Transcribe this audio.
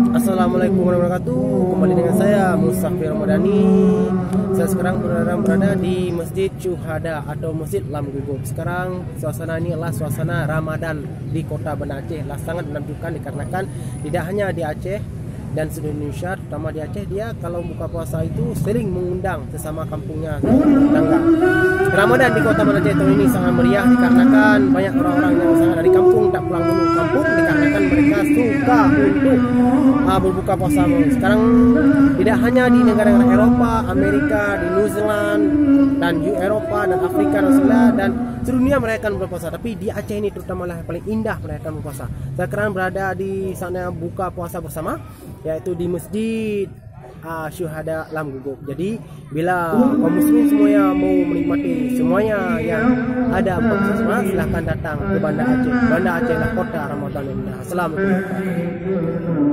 Assalamualaikum warahmatullahi wabarakatuh. Kembali dengan saya Musafir Ramadhani. Saya sekarang berada di Masjid Syuhada atau Masjid Lam Gugup. Sekarang suasana ini adalah suasana Ramadan di Kota Banda Aceh. Sangat menakjubkan dikarenakan tidak hanya di Aceh dan seluruh Indonesia, terutama di Aceh, dia kalau buka puasa itu sering mengundang sesama kampungnya tetangga. Ramadan di Kota Banda Aceh tahun ini sangat meriah dikarenakan banyak orang-orang yang sangat dari kampung tak pulang dulu kampung dikarenakan mereka suka untuk berbuka puasa. Sekarang tidak hanya di negara-negara Eropa, Amerika, di New Zealand dan Eropa dan Afrika dan Australia dan seluruh dunia mereka akan berpuasa, tapi di Aceh ini terutama lah yang paling indah mereka akan berpuasa. Saya sekarang berada di sana buka puasa bersama, yaitu di Masjid Syuhada Lam Gugup. Jadi bila kaum muslimin semuanya mau menikmati semuanya yang ada bersama, silahkan datang ke Banda Aceh. Banda Aceh lah kota Ramadan yang indah. Assalamualaikum.